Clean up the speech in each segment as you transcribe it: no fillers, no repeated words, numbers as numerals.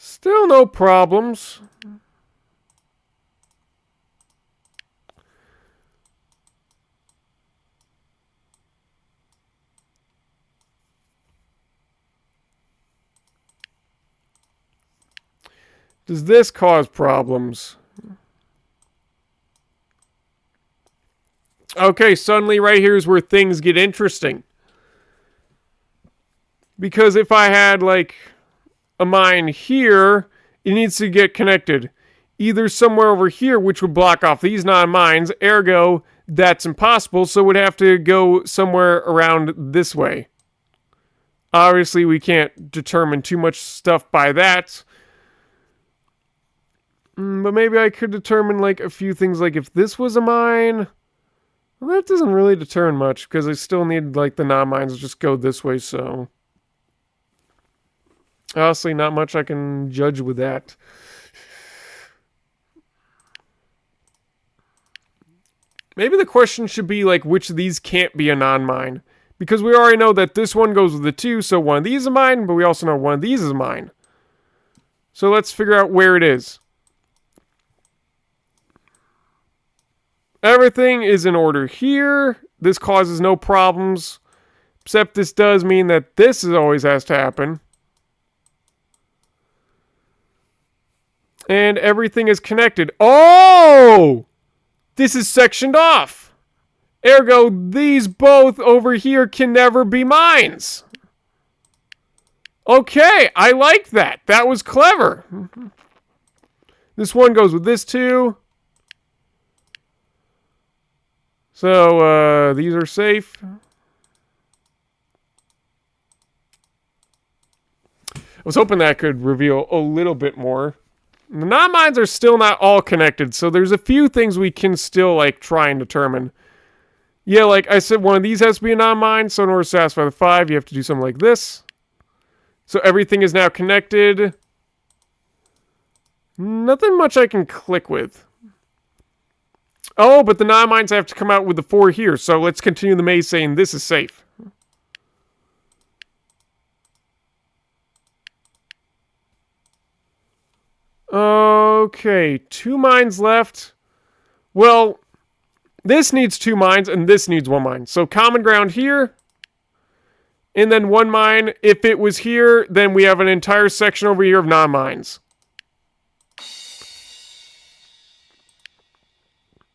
Still no problems. Does this cause problems? Okay, suddenly right here is where things get interesting. Because if I had, like, a mine here, it needs to get connected. Either somewhere over here, which would block off these non-mines, ergo, that's impossible, so it would have to go somewhere around this way. Obviously, we can't determine too much stuff by that. But maybe I could determine, like, a few things, like if this was a mine. Well, that doesn't really determine much, because I still need, like, the non-mines to just go this way, so. Honestly, not much I can judge with that. Maybe the question should be, like, which of these can't be a non-mine. Because we already know that this one goes with the 2, so one of these is a mine, but we also know one of these is a mine. So let's figure out where it is. Everything is in order here. This causes no problems. Except this does mean that this always has to happen. And everything is connected. Oh! This is sectioned off. Ergo, these both over here can never be mines. Okay, I like that. That was clever. This one goes with this too. So, these are safe. I was hoping that could reveal a little bit more. The non-mines are still not all connected, so there's a few things we can still, like, try and determine. Yeah, like I said, one of these has to be a non-mine, so in order to satisfy the 5, you have to do something like this. So everything is now connected. Nothing much I can click with. Oh, but the non-mines have to come out with the 4 here, so let's continue the maze saying this is safe. Okay, 2 mines left. Well, this needs 2 mines, and this needs 1 mine. So common ground here, and then 1 mine. If it was here, then we have an entire section over here of non-mines.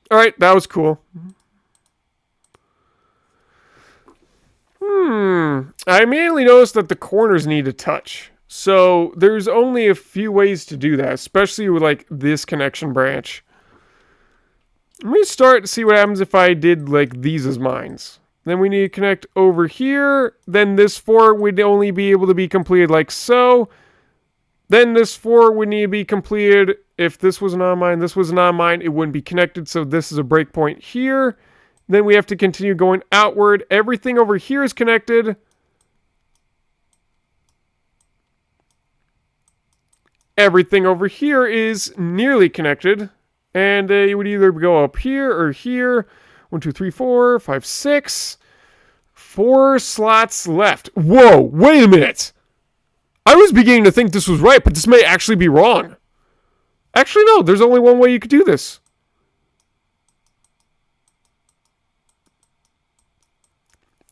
Alright, that was cool. I immediately noticed that the corners need to touch. So there's only a few ways to do that, especially with, like, this connection branch. Let me start to see what happens if I did, like, these as mines. Then we need to connect over here. Then this 4 would only be able to be completed like so. Then this 4 would need to be completed. If this was a non-mine, this was a non-mine, it wouldn't be connected. So this is a breakpoint here. Then we have to continue going outward. Everything over here is connected. Everything over here is nearly connected. And you would either go up here or here. 1, 2, 3, 4, 5, 6. 4 slots left. Whoa, wait a minute. I was beginning to think this was right, but this may actually be wrong. Actually, no, there's only one way you could do this.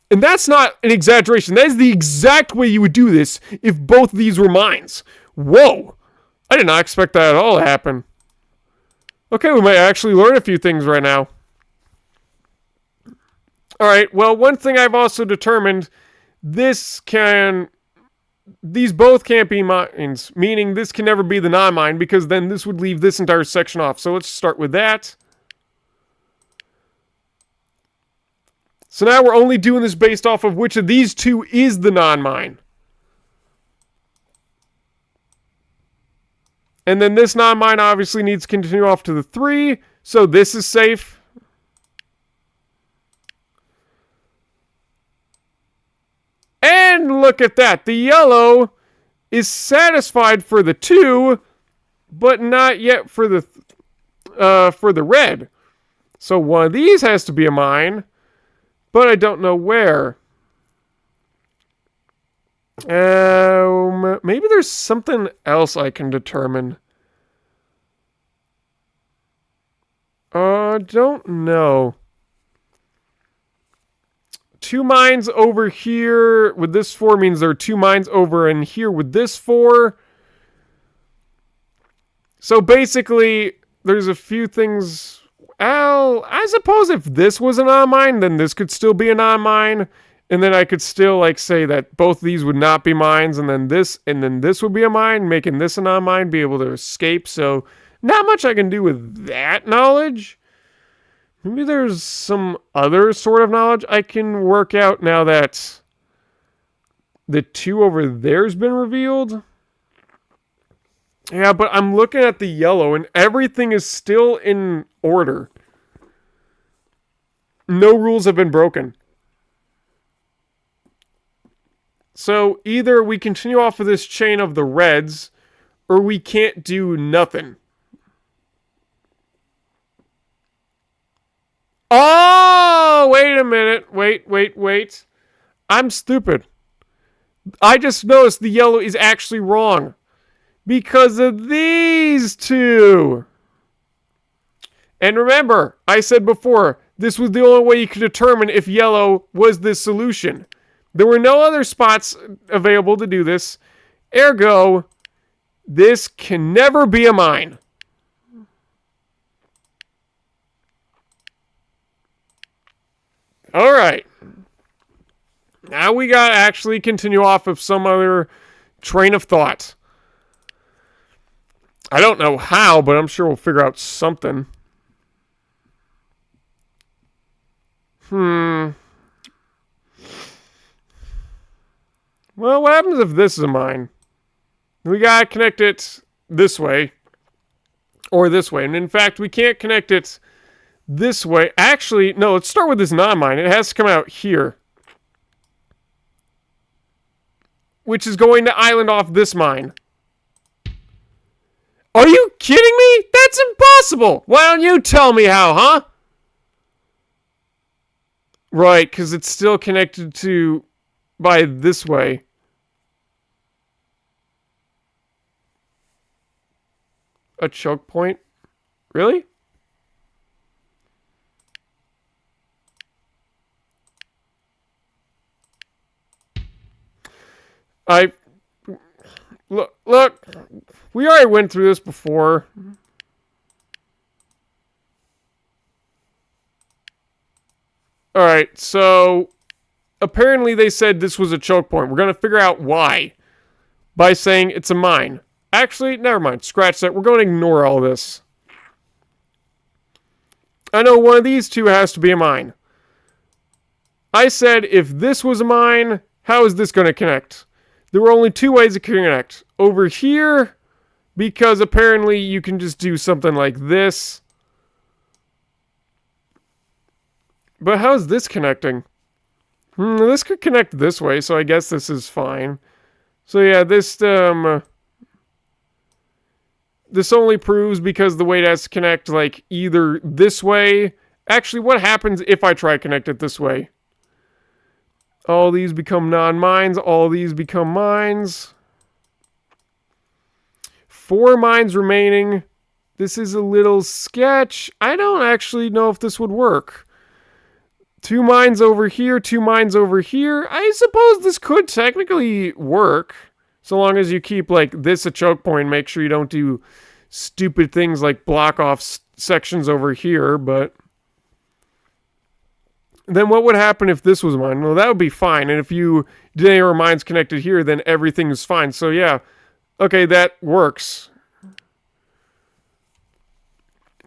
And that's not an exaggeration. That is the exact way you would do this if both of these were mines. Whoa. I did not expect that at all to happen. Okay, we might actually learn a few things right now. Alright, well, one thing I've also determined, these both can't be mines, meaning this can never be the non-mine, because then this would leave this entire section off. So let's start with that. So now we're only doing this based off of which of these 2 is the non-mine. And then this non-mine obviously needs to continue off to the 3, so this is safe. And look at that. The yellow is satisfied for the 2, but not yet for the red. So one of these has to be a mine, but I don't know where. Maybe there's something else I can determine. Don't know. 2 mines over here with this 4 means there are 2 mines over in here with this 4. So basically, there's a few things. I suppose if this was a non-mine, then this could still be a non-mine. And then I could still like say that both these would not be mines, and then this would be a mine, making this a non-mine, be able to escape. So not much I can do with that knowledge. Maybe there's some other sort of knowledge I can work out now that the 2 over there's been revealed. Yeah, but I'm looking at the yellow and everything is still in order. No rules have been broken. So either we continue off of this chain of the reds, or we can't do nothing. Oh, wait a minute. Wait. I'm stupid. I just noticed the yellow is actually wrong. Because of these 2. And remember, I said before, this was the only way you could determine if yellow was the solution. There were no other spots available to do this. Ergo, this can never be a mine. All right. Now we got to actually continue off of some other train of thought. I don't know how, but I'm sure we'll figure out something. Well, what happens if this is a mine? We gotta connect it this way. Or this way. And in fact, we can't connect it this way. Actually, no, let's start with this non-mine. It has to come out here. Which is going to island off this mine. Are you kidding me? That's impossible! Why don't you tell me how, huh? Right, because it's still connected to by this way. A choke point? Really? Look, we already went through this before. Alright, so apparently they said this was a choke point. We're going to figure out why by saying it's a mine. Actually, never mind. Scratch that. We're going to ignore all this. I know one of these 2 has to be a mine. I said if this was a mine, how is this going to connect? There were only 2 ways it could connect. Over here, because apparently you can just do something like this. But how is this connecting? This could connect this way, so I guess this is fine. So yeah, this only proves because the way it has to connect, like, either this way. Actually, what happens if I try to connect it this way? All these become non-mines. All these become mines. 4 mines remaining. This is a little sketch. I don't actually know if this would work. 2 mines over here, 2 mines over here. I suppose this could technically work. So long as you keep, like, this a choke point. Make sure you don't do stupid things like block off sections over here, but then what would happen if this was a mine? Well, that would be fine. And if you did any of our mines connected here, then everything is fine. So yeah, okay, that works.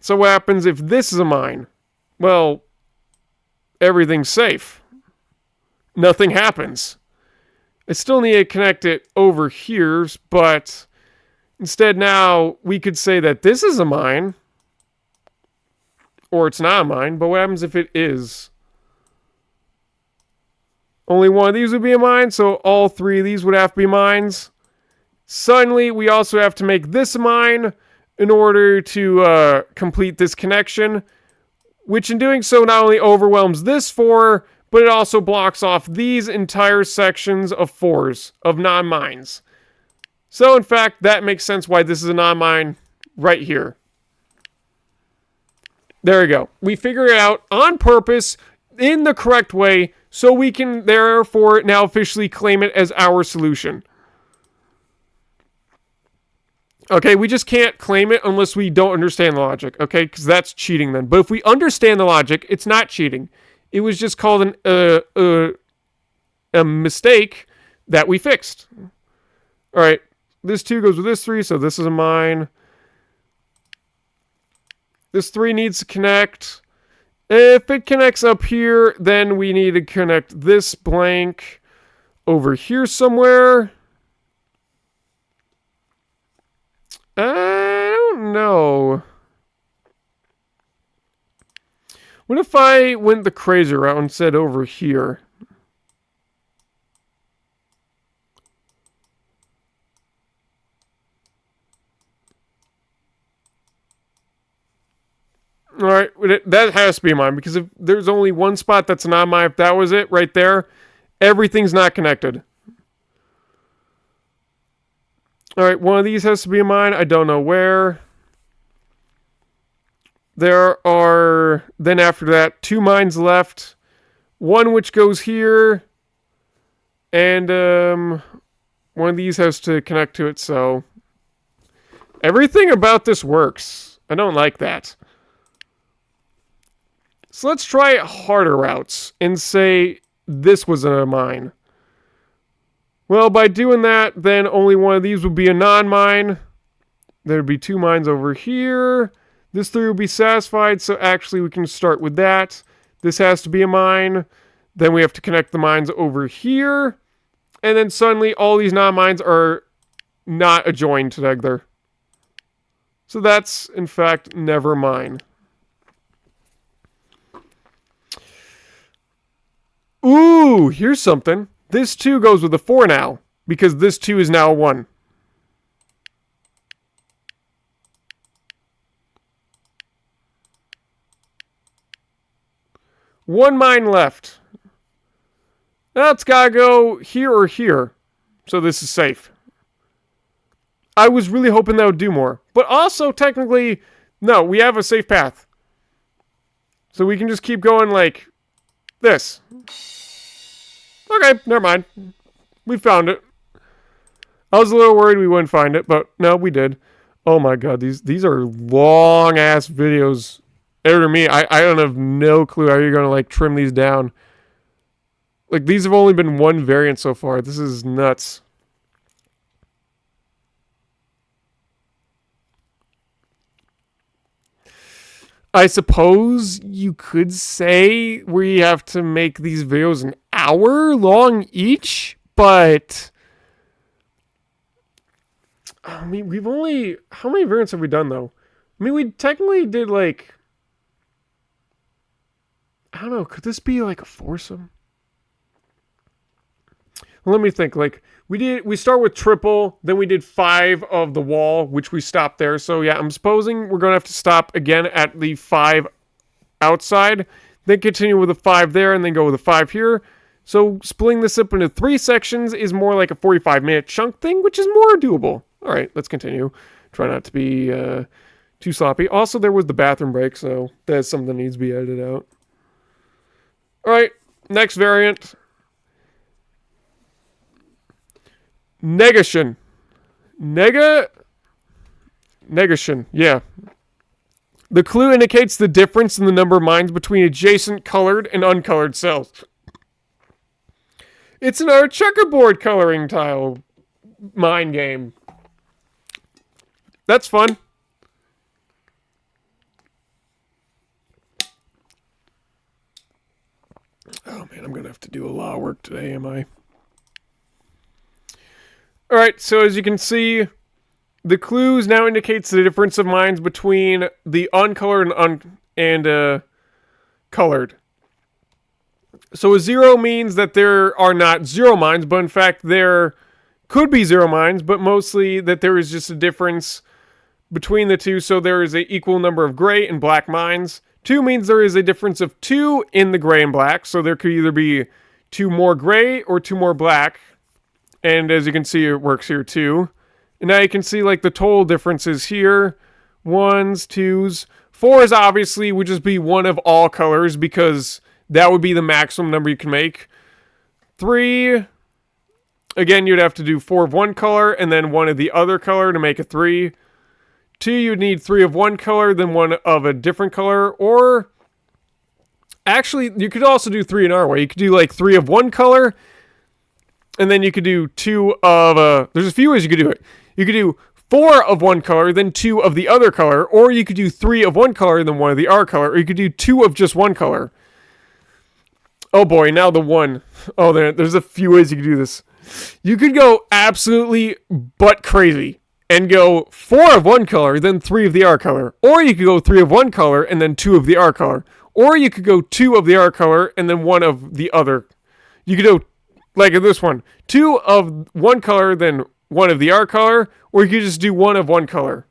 So what happens if this is a mine? Well, everything's safe. Nothing happens. I still need to connect it over here, but instead now we could say that this is a mine. Or it's not a mine, but what happens if it is? Only one of these would be a mine, so all 3 of these would have to be mines. Suddenly, we also have to make this a mine in order to complete this connection, which in doing so not only overwhelms this 4, but it also blocks off these entire sections of 4s, of non-mines. So, in fact, that makes sense why this is a non-mine right here. There we go. We figure it out on purpose, in the correct way, so we can therefore now officially claim it as our solution. Okay, we just can't claim it unless we don't understand the logic, okay? Because that's cheating then. But if we understand the logic, it's not cheating. It was just called a mistake that we fixed. All right, this 2 goes with this 3, so this is a mine. This 3 needs to connect. If it connects up here, then we need to connect this blank over here somewhere. I don't know. What if I went the crazy route and said over here? Alright, that has to be mine, because if there's only one spot that's not mine, if that was it right there, everything's not connected. Alright, one of these has to be mine. I don't know where. There are, then after that, 2 mines left. One which goes here. And one of these has to connect to it, so everything about this works. I don't like that. So let's try harder routes and say this was a mine. Well, by doing that, then only one of these would be a non-mine. There would be 2 mines over here. This 3 would be satisfied, so actually we can start with that. This has to be a mine. Then we have to connect the mines over here. And then suddenly all these non-mines are not adjoined together. So that's, in fact, never mine. Ooh, here's something. This 2 goes with a 4 now, because this 2 is now a 1. One mine left. Now it's gotta go here or here, so this is safe. I was really hoping that would do more, but also technically, no, we have a safe path. So we can just keep going like this. Okay, never mind. We found it. I was a little worried we wouldn't find it, but no, we did. Oh my god, these are long ass videos. To me, I don't have no clue how you're gonna like trim these down. Like, these have only been one variant so far. This is nuts. I suppose you could say we have to make these videos an hour long each, but I mean, we've only, how many variants have we done though? I mean, we technically did like, I don't know, could this be like a foursome? Let me think. Like, we start with triple, then we did 5 of the wall, which we stopped there. So yeah, I'm supposing we're gonna have to stop again at the 5 outside, then continue with the 5 there, and then go with the 5 here. So splitting this up into 3 sections is more like a 45-minute chunk thing, which is more doable. All right, let's continue. Try not to be too sloppy. Also, there was the bathroom break, so that's something that needs to be edited out. All right, next variant. Negation. Negation, yeah. The clue indicates the difference in the number of mines between adjacent colored and uncolored cells. It's another checkerboard coloring tile mine game. That's fun. Oh man, I'm gonna have to do a lot of work today, am I? Alright, so as you can see, the clues now indicates the difference of mines between the uncolored and colored. So a 0 means that there are not 0 mines, but in fact there could be 0 mines, but mostly that there is just a difference between the two. So there is an equal number of gray and black mines. 2 means there is a difference of 2 in the gray and black. So there could either be 2 more gray or 2 more black. And as you can see, it works here too. And now you can see like the total differences here. 1s, 2s. 4s obviously would just be 1 of all colors because that would be the maximum number you can make. 3, again, you'd have to do 4 of one color and then 1 of the other color to make a 3. 2, you'd need 3 of one color, then 1 of a different color. Or, actually, you could also do 3 another way. You could do like 3 of one color, and then you could do 2 of a... There's a few ways you could do it. You could do 4 of one color, then 2 of the other color. Or you could do 3 of one color, then 1 of the other color. Or you could do 2 of just one color. Oh boy, now the 1. Oh, there's a few ways you could do this. You could go absolutely butt crazy and go 4 of one color, then 3 of the other color. Or you could go 3 of one color and then 2 of the other color. Or you could go 2 of the other color and then 1 of the other. You could go, like in this one, 2 of one color, then 1 of the other color. Or you could just do 1 of one color.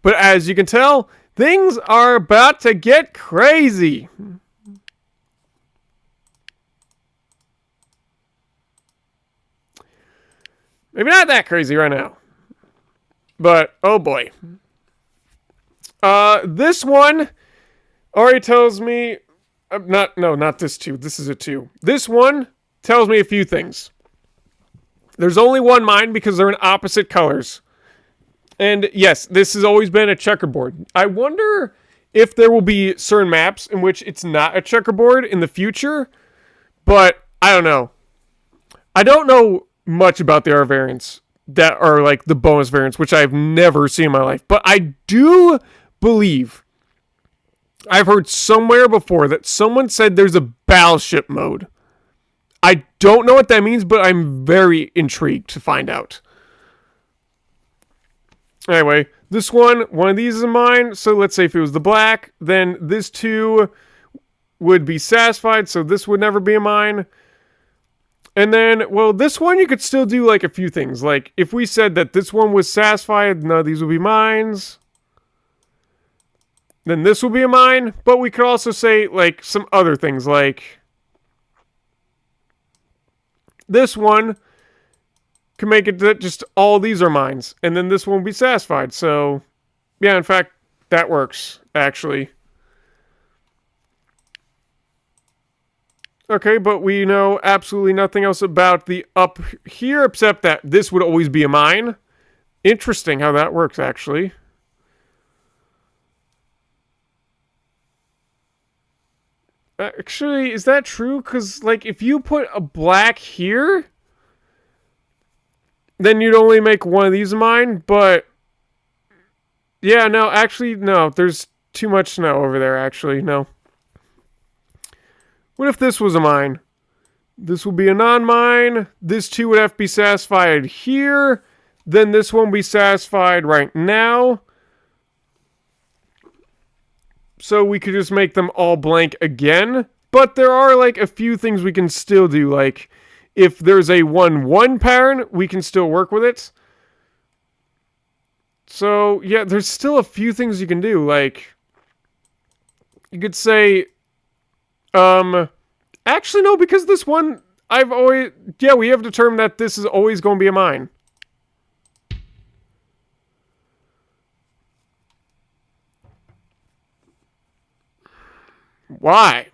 But as you can tell, things are about to get crazy. Maybe not that crazy right now. But, oh boy. This one already tells me... not this 2. This is a 2. This one tells me a few things. There's only one mine because they're in opposite colors. And yes, this has always been a checkerboard. I wonder if there will be certain maps in which it's not a checkerboard in the future. But, I don't know. I don't know much about the R variants that are like the bonus variants, which I've never seen in my life. But I do believe I've heard somewhere before that someone said there's a battleship mode. I don't know what that means, but I'm very intrigued to find out. Anyway, this one of these is mine. So let's say if it was the black, then this 2 would be satisfied. So this would never be a mine. And then, well, this one you could still do like a few things. Like if we said that this one was satisfied, none of these would be mines. Then this will be a mine. But we could also say like some other things like this one can make it that just all these are mines. And then this one will be satisfied. So, yeah, in fact, that works, actually. Okay, but we know absolutely nothing else about the up here except that this would always be a mine. Interesting how that works, actually. Actually, is that true? Because, like, if you put a black here, then you'd only make one of these a mine, but... Yeah, no, actually, no. There's too much snow over there, actually, no. What if this was a mine? This will be a non-mine. This 2 would have to be satisfied here. Then this one will be satisfied right now. So we could just make them all blank again. But there are like a few things we can still do. Like if there's a 1-1 pattern, we can still work with it. So yeah, there's still a few things you can do. Like you could say... actually no, because this one, we have determined that this is always going to be a mine. Why?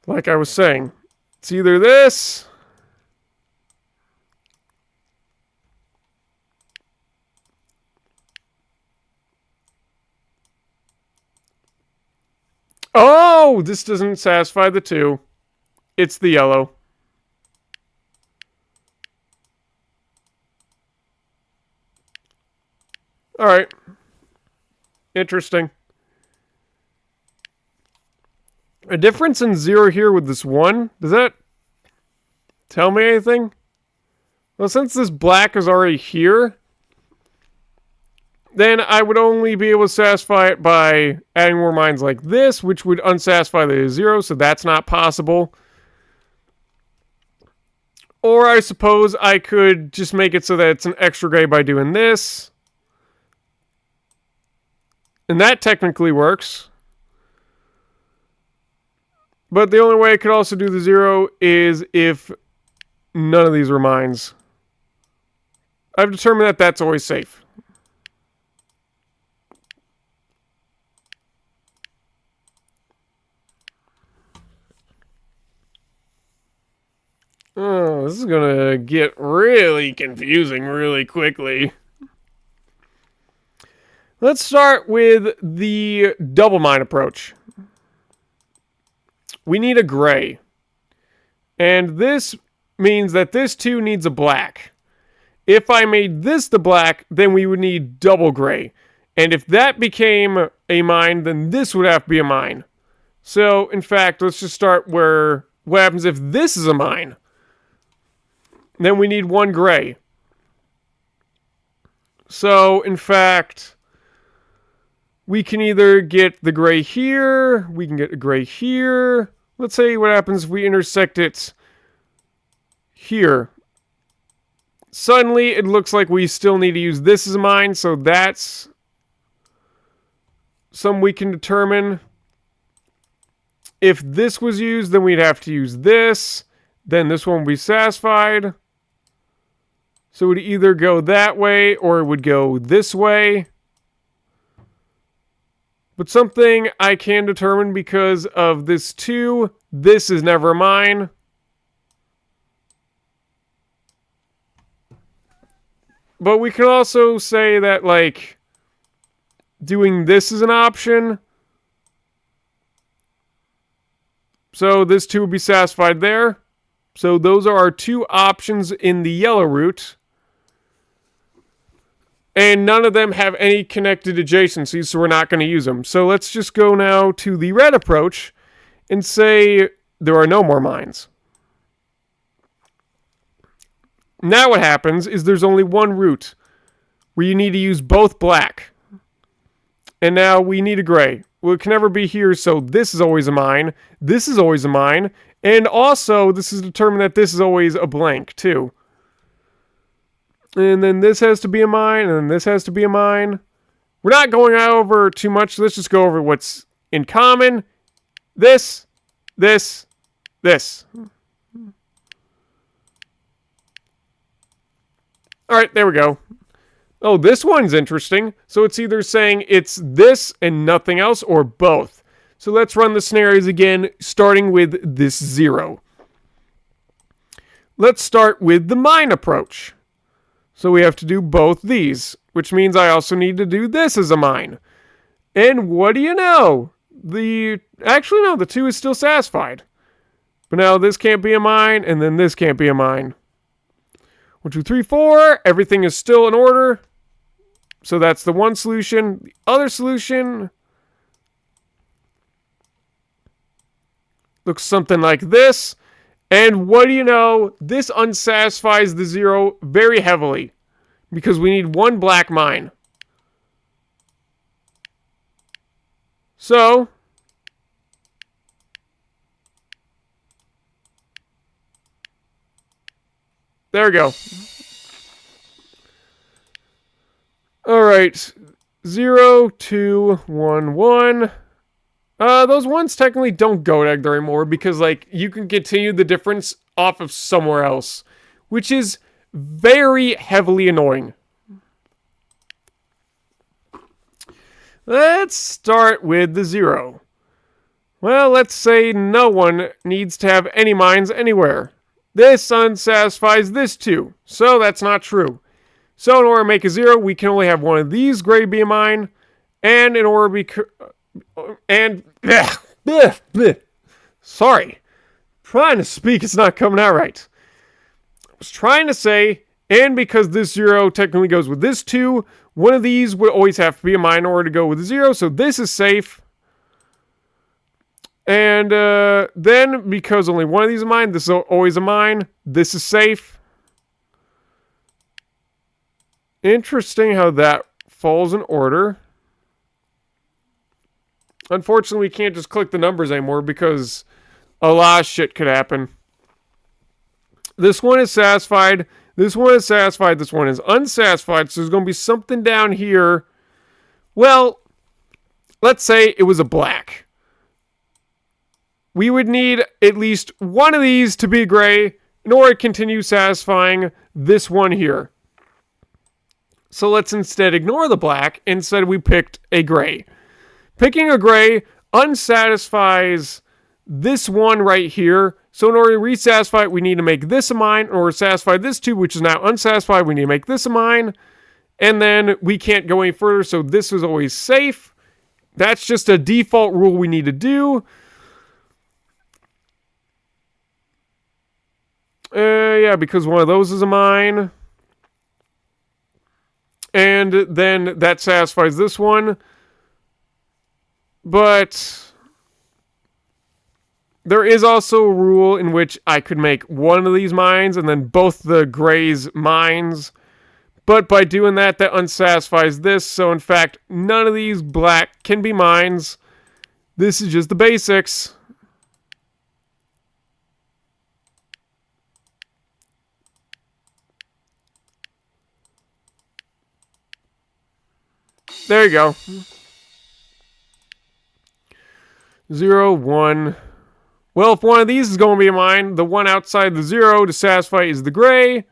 Like I was saying, it's either this... Oh, this doesn't satisfy the 2. It's the yellow. Alright. Interesting. A difference in 0 here with this 1. Does that tell me anything? Well, since this black is already here, then I would only be able to satisfy it by adding more mines like this, which would unsatisfy the 0, so that's not possible. Or I suppose I could just make it so that it's an extra gray by doing this. And that technically works. But the only way I could also do the 0 is if none of these were mines. I've determined that that's always safe. Oh, this is gonna get really confusing really quickly. Let's start with the double mine approach. We need a gray. And this means that this too needs a black. If I made this the black, then we would need double gray. And if that became a mine, then this would have to be a mine. So, in fact, let's just start where... What happens if this is a mine? Then we need one gray. So, in fact, we can either get the gray here, we can get a gray here. Let's say what happens if we intersect it here. Suddenly, it looks like we still need to use this as a mine, so that's something we can determine. If this was used, then we'd have to use this. Then this one would be satisfied. So it would either go that way or it would go this way. But something I can determine because of this 2, this is never mine. But we can also say that, like, doing this is an option. So this 2 would be satisfied there. So those are our 2 options in the yellow route. And none of them have any connected adjacencies, so we're not going to use them. So let's just go now to the red approach and say there are no more mines. Now what happens is there's only one route where you need to use both black. And now we need a gray. Well, it can never be here, so this is always a mine. This is always a mine. And also, this is determined that this is always a blank, too. And then this has to be a mine, and then this has to be a mine. We're not going over too much. Let's just go over what's in common. This, this, this. All right, there we go. Oh, this one's interesting. So it's either saying it's this and nothing else, or both. So let's run the scenarios again, starting with this 0. Let's start with the mine approach. So we have to do both these, which means I also need to do this as a mine. And what do you know? Actually, no, the 2 is still satisfied. But now this can't be a mine, and then this can't be a mine. 1, 2, 3, 4. Everything is still in order. So that's the one solution. The other solution looks something like this. And what do you know? This unsatisfies the 0 very heavily because we need one black mine. So there we go. All right, 0, 2, 1, 1. Those ones technically don't go there anymore because, like, you can continue the difference off of somewhere else, which is very heavily annoying. Let's start with the 0. Well, let's say no one needs to have any mines anywhere. This unsatisfies this too, so that's not true. So in order to make a 0, we can only have one of these gray be a mine, and in order to sorry, trying to speak, it's not coming out right. I was trying to say, and because this 0 technically goes with this 2, one of these would always have to be a mine in order to go with the 0, so this is safe. And then, because only one of these is a mine, this is always a mine. This is safe. Interesting how that falls in order. Unfortunately, we can't just click the numbers anymore because a lot of shit could happen. This one is satisfied. This one is satisfied. This one is unsatisfied. So there's going to be something down here. Well, let's say it was a black. We would need at least one of these to be gray in order to continue satisfying this one here. So let's instead ignore the black. Instead, we picked a gray. Picking a gray unsatisfies this one right here. So in order to resatisfy it, we need to make this a mine. In order to satisfy this too, which is now unsatisfied, we need to make this a mine. And then we can't go any further, so this is always safe. That's just a default rule we need to do. Yeah, because one of those is a mine. And then that satisfies this one. But there is also a rule in which I could make one of these mines and then both the grays mines. But by doing that, that unsatisfies this. So in fact, none of these black can be mines. This is just the basics. There you go. 0, 1. Well, if one of these is going to be a mine, the one outside the 0 to satisfy is the gray.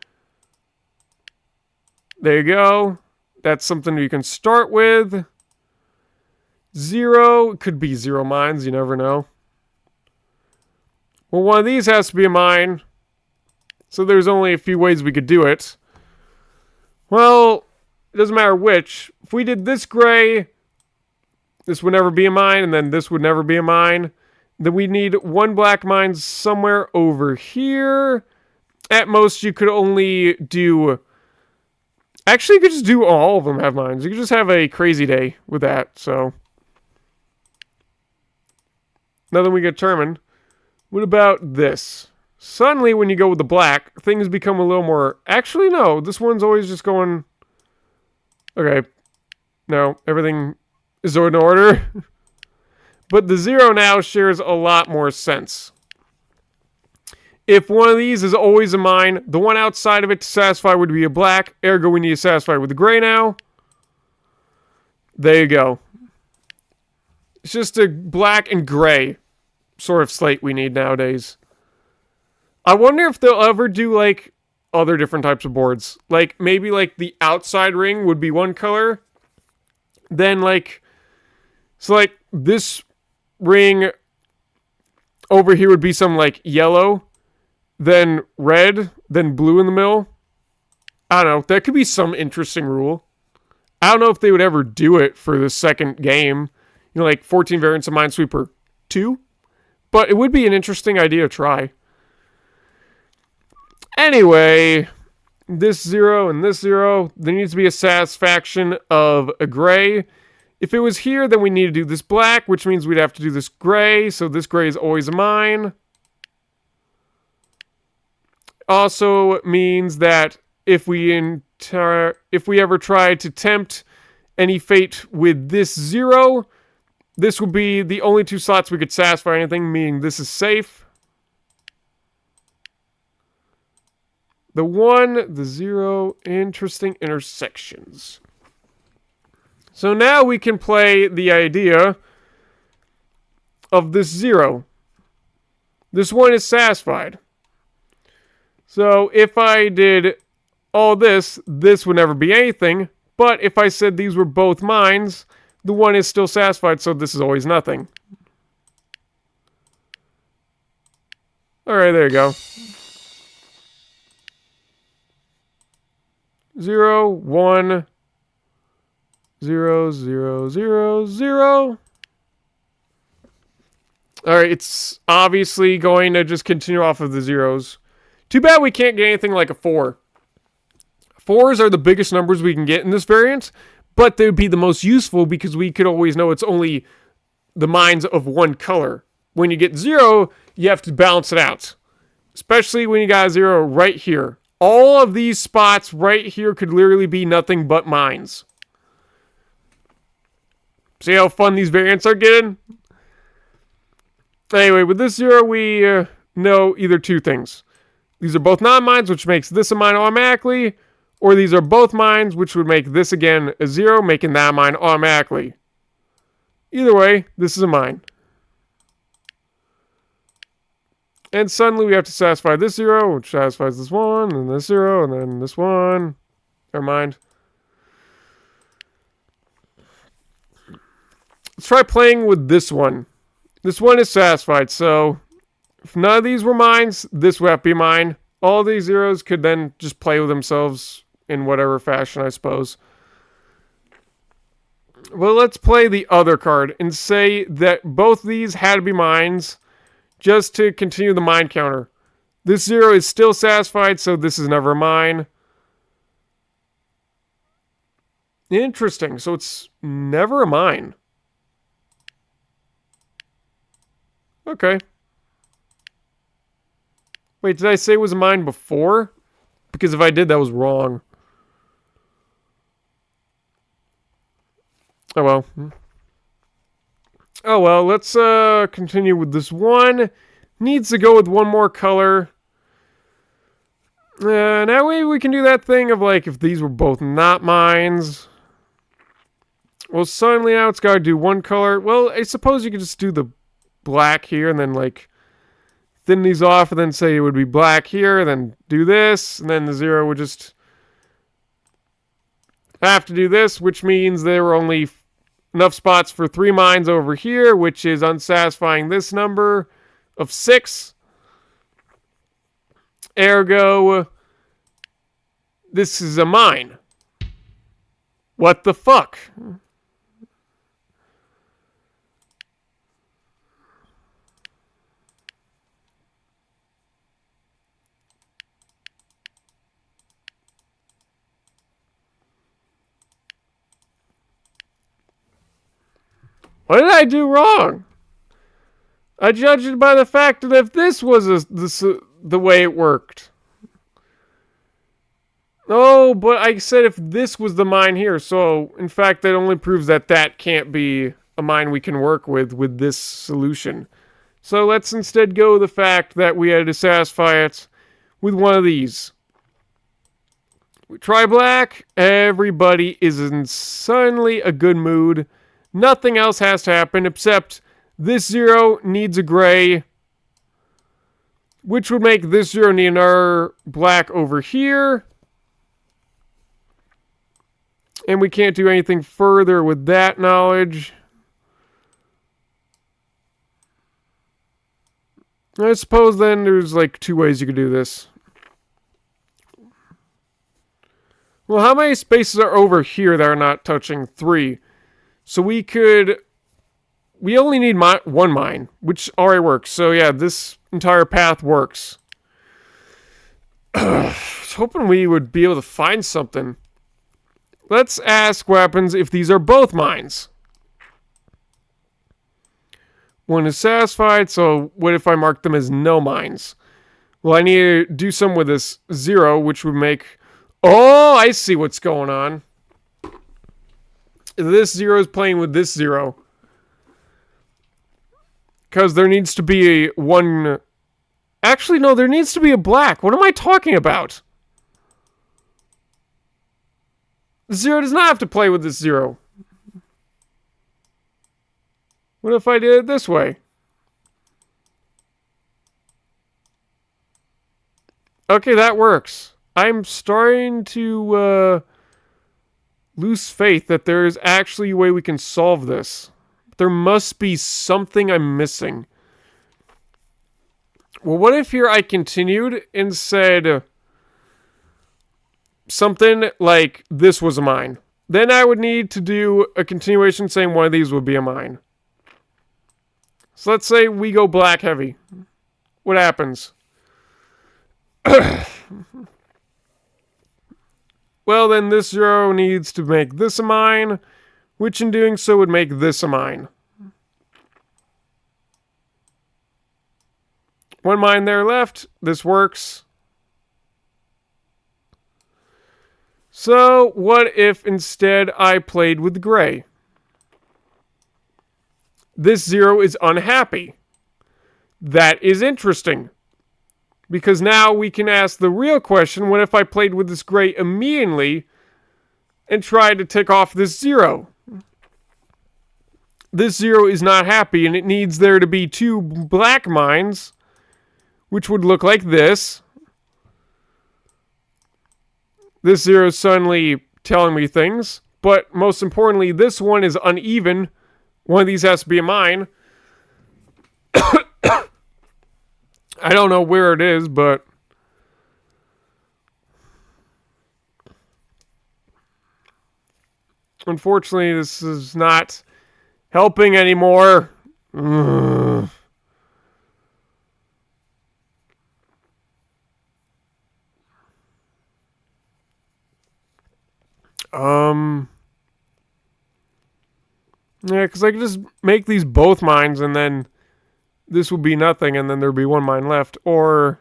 There you go. That's something you can start with. 0. It could be 0 mines. You never know. Well, one of these has to be a mine. So there's only a few ways we could do it. Well, it doesn't matter which. If we did this gray, this would never be a mine, and then this would never be a mine. Then we need one black mine somewhere over here. At most, you could only do... Actually, you could just do all of them have mines. You could just have a crazy day with that, so... Nothing we can determine. What about this? Suddenly, when you go with the black, things become a little more... Actually, no. This one's always just going... Okay. No, everything is in order. But the 0 now shares a lot more sense. If one of these is always a mine, the one outside of it to satisfy would be a black. Ergo, we need to satisfy with the gray now. There you go. It's just a black and gray sort of slate we need nowadays. I wonder if they'll ever do, like, other different types of boards. Like, maybe, like, the outside ring would be one color. Then, like... So, like, this ring over here would be some, like, yellow. Then red. Then blue in the middle. I don't know. That could be some interesting rule. I don't know if they would ever do it for the second game. You know, like, 14 variants of Minesweeper 2. But it would be an interesting idea to try. Anyway, this 0 and this 0, there needs to be a satisfaction of a gray. If it was here, then we need to do this black, which means we'd have to do this gray. So this gray is always a mine. Also means that if we ever try to tempt any fate with this 0, this would be the only 2 slots we could satisfy anything, meaning this is safe. The 1, the 0, interesting intersections. So now we can play the idea of this 0. This one is satisfied. So if I did all this, this would never be anything. But if I said these were both mines, the one is still satisfied, so this is always nothing. Alright, there you go. 0, 1, 0, 0, 0, 0. Alright, it's obviously going to just continue off of the zeros. Too bad we can't get anything like a 4. 4s are the biggest numbers we can get in this variant, but they would be the most useful because we could always know it's only the mines of one color. When you get 0, you have to balance it out. Especially when you got a 0 right here. All of these spots right here could literally be nothing but mines. See how fun these variants are getting? Anyway, with this 0, we know either two things. These are both non-mines, which makes this a mine automatically, or these are both mines, which would make this again a 0, making that mine automatically. Either way, this is a mine. And suddenly we have to satisfy this 0, which satisfies this 1, and this 0, and then this 1. Never mind. Let's try playing with this one. This one is satisfied, so if none of these were mines, this would have to be mine. All these zeros could then just play with themselves in whatever fashion, I suppose. Well, let's play the other card and say that both these had to be mines just to continue the mine counter. This 0 is still satisfied, so this is never a mine. Interesting. So it's never a mine. Okay. Wait, did I say it was a mine before? Because if I did, that was wrong. Oh well. Oh well, let's continue with this one. Needs to go with one more color. That way we can do that thing of like if these were both not mines. Well, suddenly now it's got to do one color. Well, I suppose you could just do the black here and then like thin these off and then say it would be black here, then do this, and then the 0 would just have to do this, which means there were only enough spots for 3 mines over here, which is unsatisfying this number of 6. Ergo, this is a mine. What the fuck? What did I do wrong? I judged it by the fact that if this was the way it worked. Oh, but I said if this was the mine here. So, in fact, that only proves that that can't be a mine we can work with this solution. So let's instead go with the fact that we had to satisfy it with one of these. We try black. Everybody is in suddenly a good mood. Nothing else has to happen except this 0 needs a gray, which would make this 0 need another black over here. And we can't do anything further with that knowledge. I suppose then there's like 2 ways you could do this. Well, how many spaces are over here that are not touching? 3. So we only need one mine, which already works. So yeah, this entire path works. I was hoping we would be able to find something. Let's ask what happens if these are both mines. One is satisfied, so what if I mark them as no mines? Well, I need to do some with this 0, which would make... Oh, I see what's going on. This 0 is playing with this 0. Because there needs to be a one... Actually, no, there needs to be a black. What am I talking about? 0 does not have to play with this 0. What if I did it this way? Okay, that works. I'm starting to lose faith that there is actually a way we can solve this. There must be something I'm missing. Well, what if here I continued and said something like this was a mine? Then I would need to do a continuation saying one of these would be a mine. So let's say we go black heavy. What happens? Well, then this 0 needs to make this a mine, which in doing so would make this a mine. One mine there left. This works. So, what if instead I played with gray? this 0 is unhappy. That is interesting. Because now we can ask the real question, what if I played with this gray immediately and tried to tick off this 0? This 0 is not happy, and it needs there to be 2 black mines, which would look like this. This 0 is suddenly telling me things, but most importantly, this one is uneven. One of these has to be a mine. I don't know where it is, but unfortunately, this is not helping anymore. Ugh. Yeah, because I could just make these both mines, and then this would be nothing, and then there'd be 1 mine left. Or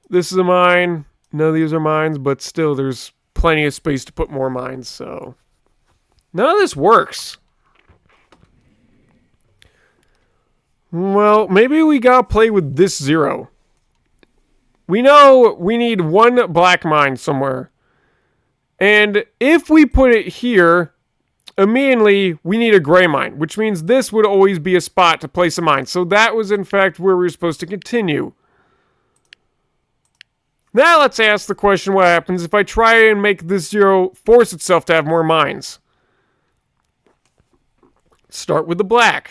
this is a mine. None of these are mines, but still, there's plenty of space to put more mines, so none of this works. Well, maybe we gotta play with this 0. We know we need 1 black mine somewhere. And if we put it here, immediately we need a gray mine, which means this would always be a spot to place a mine. So that was in fact where we were supposed to continue. Now let's ask the question, what happens if I try and make this 0 force itself to have more mines? Start with the black.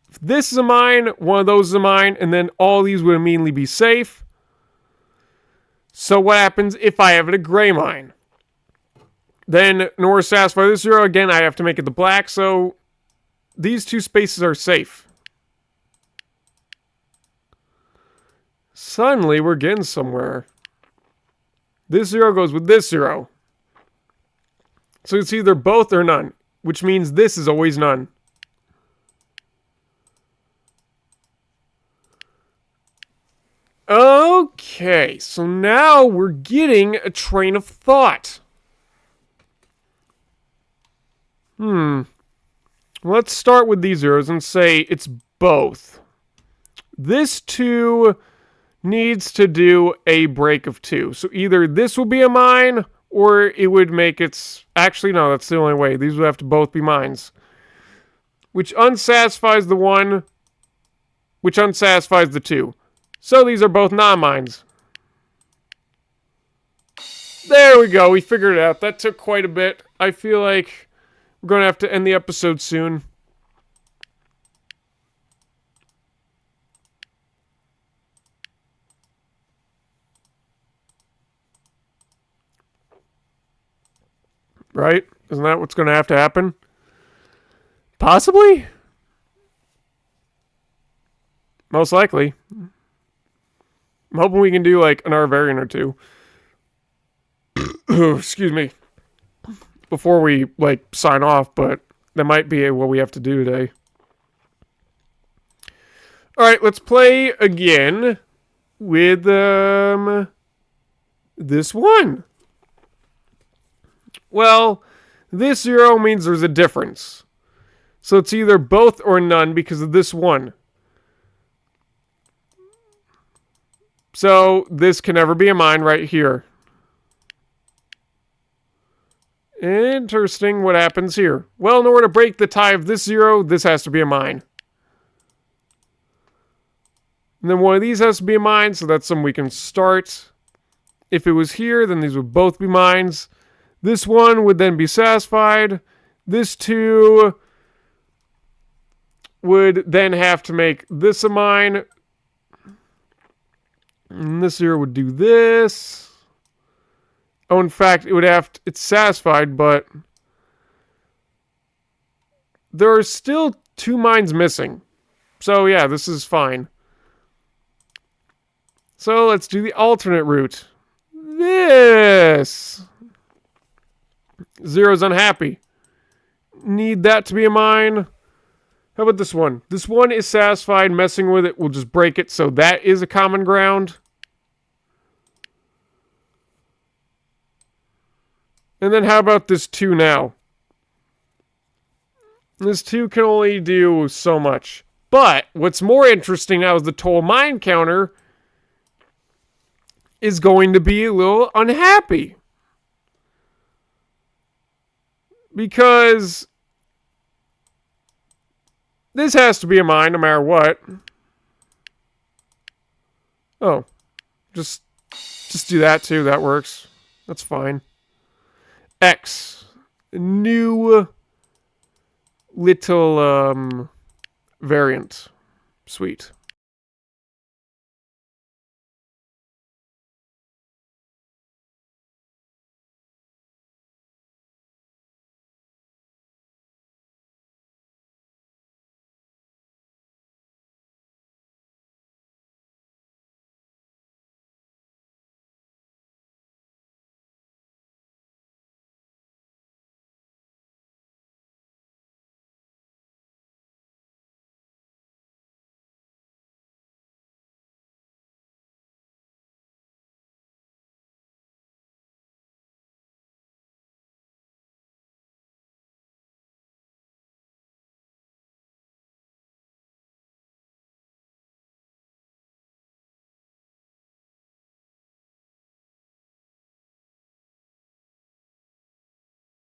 If this is a mine, one of those is a mine, and then all these would immediately be safe. So what happens if I have it a gray mine? Then, in order to satisfy this 0, again, I have to make it the black, so these 2 spaces are safe. Suddenly, we're getting somewhere. This 0 goes with this 0. So it's either both or none, which means this is always none. Okay, so now we're getting a train of thought. Let's start with these 0s and say it's both. This 2 needs to do a break of 2. So either this will be a mine, or it would make its... Actually, no, that's the only way. These would have to both be mines. Which unsatisfies the 1, which unsatisfies the 2. So these are both non-mines. There we go. We figured it out. That took quite a bit. I feel like we're going to have to end the episode soon. Right? Isn't that what's going to have to happen? Possibly? Most likely. I'm hoping we can do like another variant or 2. Excuse me. Before we like sign off, but that might be what we have to do today. Alright, let's play again with this one. Well, this 0 means there's a difference. So it's either both or none because of this 1. So this can never be a mine right here. Interesting what happens here. Well, in order to break the tie of this 0, this has to be a mine. And then one of these has to be a mine, so that's something we can start. If it was here, then these would both be mines. This 1 would then be satisfied. This 2 would then have to make this a mine. And this 0 would do this. Oh, in fact, it would have to, it's satisfied, but there are still 2 mines missing. So yeah, this is fine. So let's do the alternate route. This 0's unhappy. Need that to be a mine. How about this one? This one is satisfied. Messing with it will just break it. So that is a common ground. And then how about this 2 now? This 2 can only do so much. But what's more interesting now is the total mine counter is going to be a little unhappy. Because this has to be a mine no matter what. Oh. Just do that too. That works. That's fine. X. New little variant. Sweet.